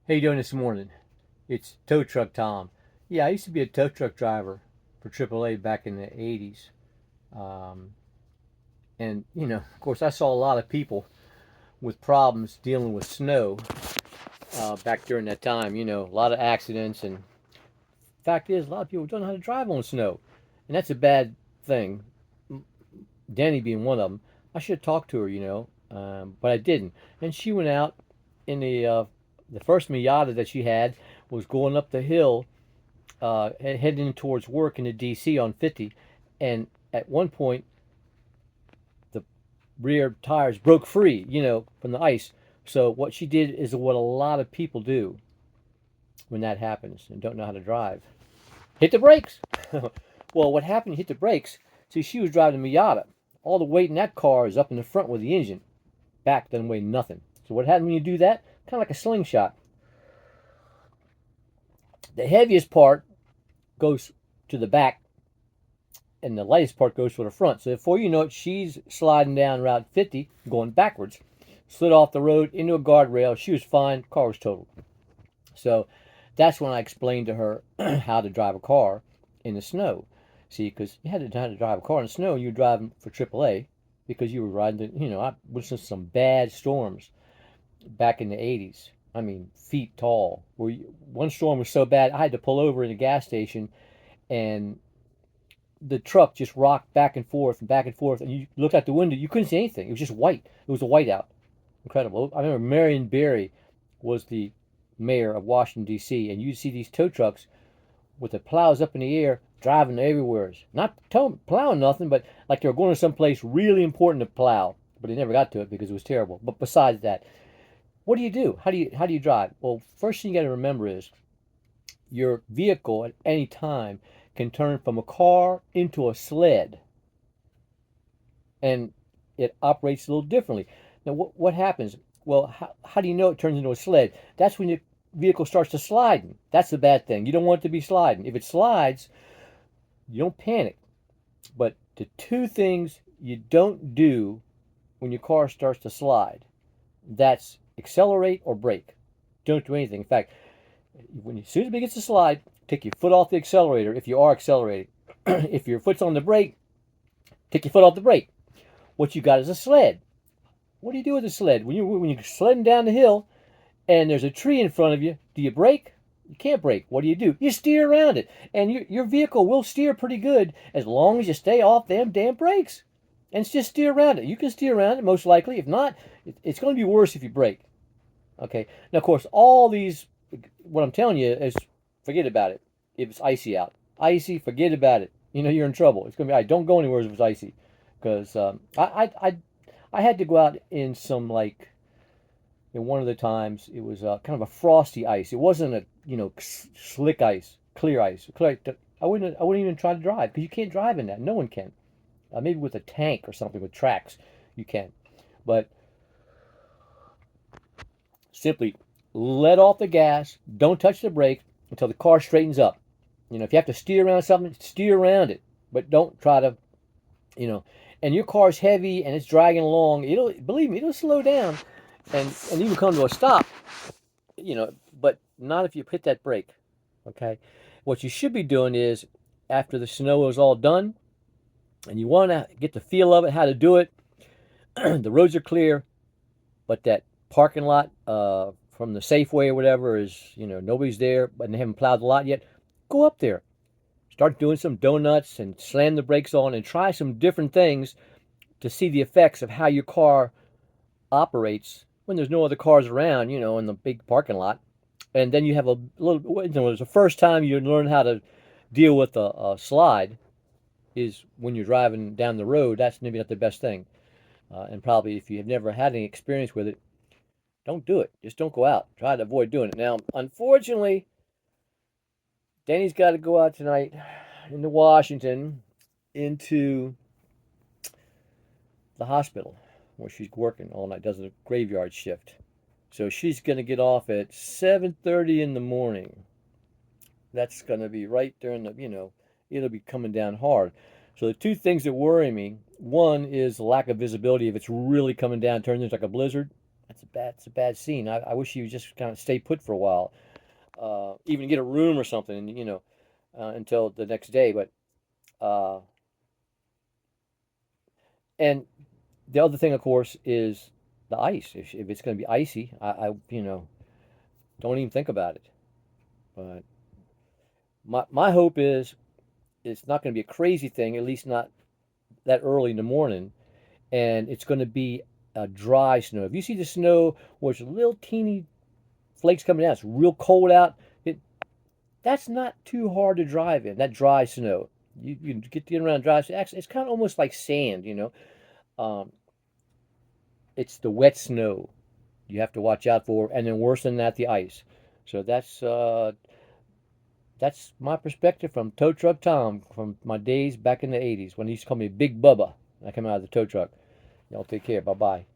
How you doing this morning? It's Tow Truck Tom. Yeah, I used to be a tow truck driver for AAA back in the 80s. Um, and, of course, I saw a lot of people with problems dealing with snow back during that time. A lot of accidents. And fact is, a lot of people don't know how to drive on snow. And that's a bad thing. Danny being one of them. I should have talked to her, but I didn't. And she went out in the first Miata that she had was going up the hill heading towards work into DC on 50, and at one point the rear tires broke free, from the ice. So what she did is what a lot of people do when that happens and don't know how to drive: hit the brakes. Well, what happened? You hit the brakes. See, she was driving a Miata. All the weight in that car is up in the front with the engine. Back doesn't weigh nothing. So what happens when you do that? Kind of like a slingshot. The heaviest part goes to the back and the lightest part goes for the front. So before you know it, she's sliding down Route 50, going backwards, slid off the road into a guardrail. She was fine. Car was totaled. So that's when I explained to her how to drive a car in the snow. See, because you had to know how to drive a car in the snow, and you were driving for AAA because you were riding. I was in some bad storms back in the 80s. I mean, feet tall. One storm was so bad, I had to pull over in a gas station and the truck just rocked back and forth, and you looked out the window, you couldn't see anything. It was just white. It was a whiteout. Incredible. I remember Marion Barry was the mayor of Washington D.C., and you'd see these tow trucks with the plows up in the air, driving everywhere. Not plowing nothing, but like they were going to some place really important to plow, but they never got to it because it was terrible. But besides that, what do you do? How do you drive? Well, first thing you got to remember is your vehicle at any time can turn from a car into a sled, and it operates a little differently. Now, what happens? Well, how do you know it turns into a sled? That's when your vehicle starts to slide. That's the bad thing. You don't want it to be sliding. If it slides, you don't panic. But the two things you don't do when your car starts to slide, that's accelerate or brake. Don't do anything. In fact, as soon as it begins to slide, take your foot off the accelerator if you are accelerating. If your foot's on the brake, take your foot off the brake. What you got is a sled. What do you do with a sled? When you're sledding down the hill and there's a tree in front of you, do you brake? You can't brake. What do? You steer around it. And your vehicle will steer pretty good as long as you stay off them damn brakes. And just steer around it. You can steer around it most likely. If not, it's going to be worse if you brake. Okay. Now, of course, all these, what I'm telling you is forget about it. If it's icy out, icy, forget about it. You're in trouble. It's going to be, don't go anywhere if it's icy. Because I had to go out in some like one of the times it was kind of a frosty ice. It wasn't a slick ice, clear ice. I wouldn't even try to drive because you can't drive in that. No one can. Maybe with a tank or something with tracks you can, but simply let off the gas. Don't touch the brake until the car straightens up. If you have to steer around something, steer around it, but don't try to you know, and your car's heavy and it's dragging along, it'll believe me, it'll slow down and you can come to a stop, but not if you hit that brake. Okay. What you should be doing is after the snow is all done and you want to get the feel of it, how to do it, the roads are clear, but that parking lot from the Safeway or whatever is, nobody's there, but they haven't plowed the lot yet. Go up there, start doing some donuts and slam the brakes on and try some different things to see the effects of how your car operates when there's no other cars around, in the big parking lot. And then you have a little, it's the first time you learn how to deal with a slide is when you're driving down the road. That's maybe not the best thing. And probably if you have never had any experience with it, don't do it. Just don't go out. Try to avoid doing it. Now, unfortunately, Danny's got to go out tonight into Washington into the hospital where she's working all night, does a graveyard shift. So she's going to get off at 7:30 in the morning. That's going to be right during it'll be coming down hard. So the two things that worry me, one is the lack of visibility. If it's really coming down, turns into like a blizzard, It's a bad scene. I wish you just kind of stay put for a while, even get a room or something, until the next day. But uh, and the other thing, of course, is the ice. If it's going to be icy, don't even think about it. But my hope is it's not going to be a crazy thing, at least not that early in the morning, and it's going to be a dry snow. If you see the snow where it's little teeny flakes coming out, it's real cold out, that's not too hard to drive in, that dry snow. You get around dry snow. Actually, it's kind of almost like sand. Um, it's the wet snow you have to watch out for, and then worse than that, the ice. So that's my perspective from Tow Truck Tom from my days back in the '80s when he used to call me Big Bubba. I came out of the tow truck. Y'all take care. Bye bye.